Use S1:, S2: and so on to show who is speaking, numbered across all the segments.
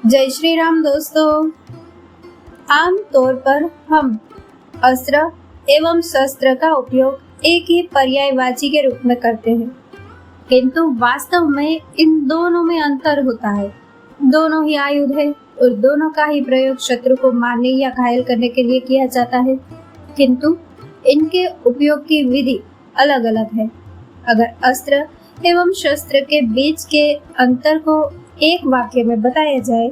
S1: जय श्री राम दोस्तों। आम तौर पर हम अस्त्र एवं शस्त्र का उपयोग एक ही पर्यायवाची के रूप में करते हैं, किंतु वास्तव में इन दोनों में अंतर होता है। दोनों ही आयुध है और दोनों का ही प्रयोग शत्रु को मारने या घायल करने के लिए किया जाता है, किंतु इनके उपयोग की विधि अलग अलग है। अगर अस्त्र एवं शस्त्र के बीच के अंतर को एक वाक्य में बताया जाए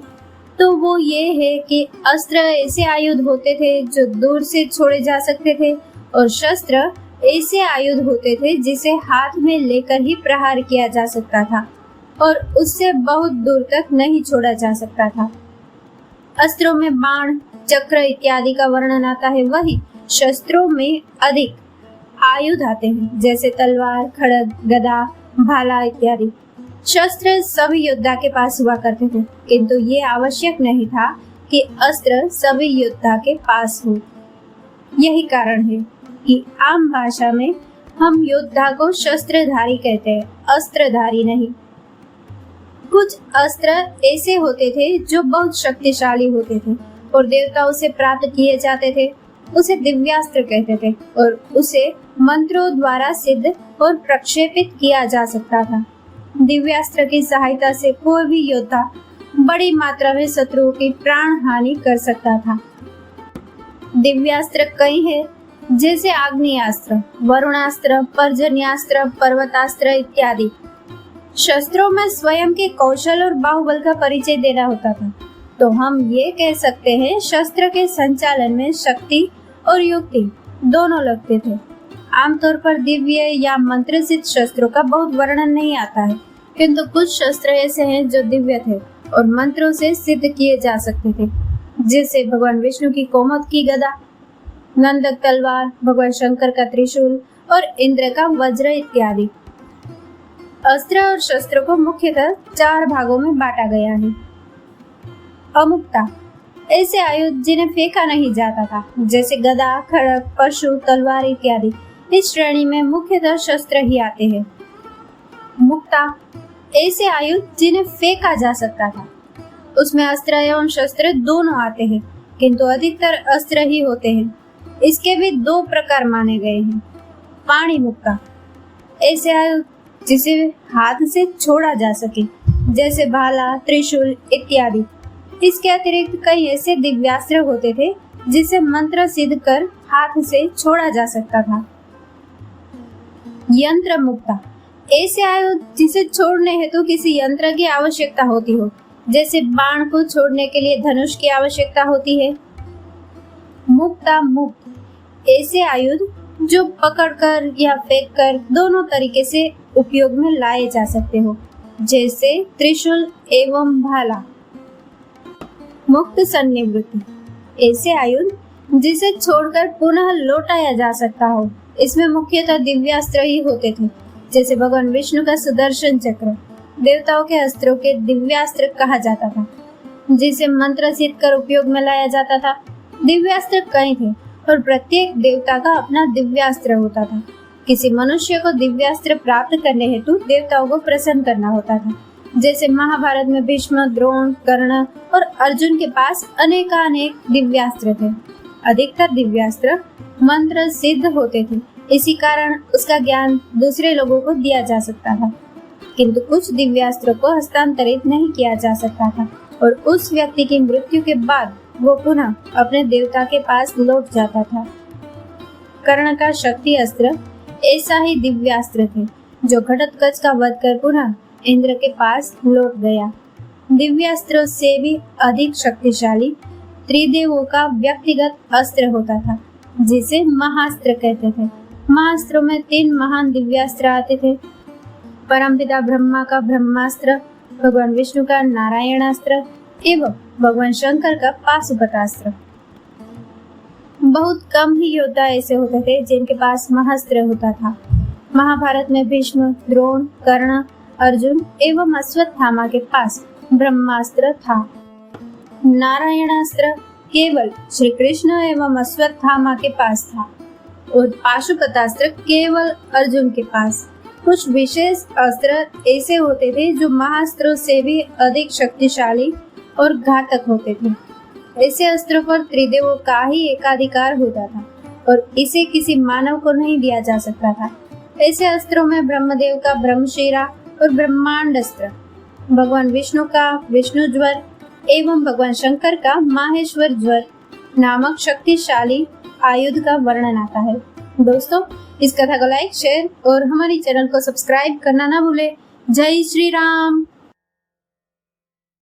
S1: तो वो ये है कि अस्त्र ऐसे आयुध होते थे जो दूर से छोड़े जा सकते थे और शस्त्र ऐसे आयुध होते थे जिसे हाथ में लेकर ही प्रहार किया जा सकता था और उससे बहुत दूर तक नहीं छोड़ा जा सकता था। अस्त्रों में बाण, चक्र इत्यादि का वर्णन आता है, वही शस्त्रों में अधिक आयुध आते हैं जैसे तलवार, खड्ग, गदा, भाला इत्यादि। शस्त्र सभी योद्धा के पास हुआ करते थे, किंतु ये आवश्यक नहीं था कि अस्त्र सभी योद्धा के पास हो। यही कारण है कि आम भाषा में हम योद्धा को शस्त्रधारी कहते हैं, अस्त्रधारी नहीं। कुछ अस्त्र ऐसे होते थे जो बहुत शक्तिशाली होते थे और देवताओं से प्राप्त किए जाते थे, उसे दिव्यास्त्र कहते थे और उसे मंत्रों द्वारा सिद्ध और प्रक्षेपित किया जा सकता था। दिव्यास्त्र की सहायता से कोई भी योद्धा बड़ी मात्रा में शत्रुओं की प्राण हानि कर सकता था। दिव्यास्त्र कई हैं, जैसे आग्नेयास्त्र, वरुणास्त्र, पर्जन्यास्त्र, पर्वतास्त्र इत्यादि। शस्त्रों में स्वयं के कौशल और बाहुबल का परिचय देना होता था, तो हम ये कह सकते हैं शस्त्र के संचालन में शक्ति और युक्ति दोनों लगते थे। आमतौर पर दिव्य या मंत्र सिद्ध शस्त्रों का बहुत वर्णन नहीं आता है, किंतु कुछ शस्त्र ऐसे हैं जो दिव्य थे और मंत्रों से सिद्ध किए जा सकते थे, जैसे भगवान विष्णु की कोमोद की गदा, नंदक तलवार, भगवान शंकर का त्रिशूल और इंद्र का वज्र इत्यादि। अस्त्र और शस्त्रों को मुख्यतः 4 भागों में बांटा गया है। अमुक्ता, ऐसे आयुध जिन्हें फेंका नहीं जाता था, जैसे गदा, खड्ग, परशु, तलवार इत्यादि। इस श्रेणी में मुख्यतः शस्त्र ही आते हैं। मुक्ता, ऐसे आयुध जिन्हें फेंका जा सकता था, उसमें अस्त्र एवं शस्त्र दोनों आते हैं, किंतु अधिकतर अस्त्र ही होते हैं। इसके भी 2 प्रकार माने गए हैं। पाणी मुक्ता, ऐसे आयुध जिसे हाथ से छोड़ा जा सके, जैसे भाला, त्रिशूल इत्यादि। इसके अतिरिक्त कई ऐसे दिव्यास्त्र होते थे जिसे मंत्र सिद्ध कर हाथ से छोड़ा जा सकता था। यंत्र मुक्ता, ऐसे आयुध जिसे छोड़ने हेतु किसी यंत्र की आवश्यकता होती हो, जैसे बाण को छोड़ने के लिए धनुष की आवश्यकता होती है। मुक्ता मुक्त, ऐसे आयुध जो पकड़कर या फेंककर दोनों तरीके से उपयोग में लाए जा सकते हो, जैसे त्रिशूल एवं भाला। मुक्त सन्निवृत्ति, ऐसे आयुध जिसे छोड़कर पुनः लौटाया जा सकता हो। इसमें मुख्यतः दिव्यास्त्र ही होते थे, जैसे भगवान विष्णु का सुदर्शन चक्र देवताओं के अस्त्रों के दिव्यास्त्र कहा जाता था, जिसे मंत्र सिद्ध कर उपयोग में लाया जाता था। दिव्यास्त्र कई थे और प्रत्येक देवता का अपना दिव्यास्त्र होता था। किसी मनुष्य को दिव्यास्त्र प्राप्त करने हेतु देवताओं को प्रसन्न करना होता था, जैसे महाभारत में भीष्म, द्रोण, कर्ण और अर्जुन के पास अनेकानेक दिव्यास्त्र थे। अधिकतर दिव्यास्त्र मंत्र सिद्ध होते थे, इसी कारण उसका ज्ञान दूसरे लोगों को दिया जा सकता था, किंतु कुछ दिव्यास्त्रों को हस्तांतरित नहीं किया जा सकता था और उस व्यक्ति की मृत्यु के बाद वो पुनः अपने देवता के पास लौट जाता था। कर्ण का शक्ति अस्त्र ऐसा ही दिव्यास्त्र थे, जो घटोत्कच का वध कर पुनः इंद्र के पास लौट गया। दिव्यास्त्रों से भी अधिक शक्तिशाली त्रिदेवों का व्यक्तिगत अस्त्र होता था, जिसे महास्त्र कहते थे। महास्त्रों में 3 महान दिव्यास्त्र आते थे। परमपिता ब्रह्मा का ब्रह्मास्त्र, भगवान विष्णु का नारायणास्त्र एवं भगवान शंकर का पाशुपतास्त्र। बहुत कम ही योद्धा ऐसे होते थे जिनके पास महास्त्र होता था। महाभारत में भीष्म, द्रोण, कर्ण, अर्जुन एवं अश्वत्थामा के पास ब्रह्मास्त्र था। नारायणास्त्र केवल श्री कृष्ण एवं अश्वत्थामा के पास था और पाशुपतास्त्र केवल अर्जुन के पास। कुछ विशेष अस्त्र ऐसे होते थे जो महास्त्रों से भी अधिक शक्तिशाली और घातक होते थे। ऐसे अस्त्रों पर त्रिदेवों का ही एकाधिकार होता था और इसे किसी मानव को नहीं दिया जा सकता था। ऐसे अस्त्रों में ब्रह्मदेव का ब्रह्मशिरा और ब्रह्मांड अस्त्र, भगवान विष्णु का विष्णु ज्वर एवं भगवान शंकर का माहेश्वर ज्वर नामक शक्तिशाली आयुध का वर्णन आता है। दोस्तों, इस कथा को लाइक, शेयर और हमारी चैनल को सब्सक्राइब करना ना भूले। जय श्री राम।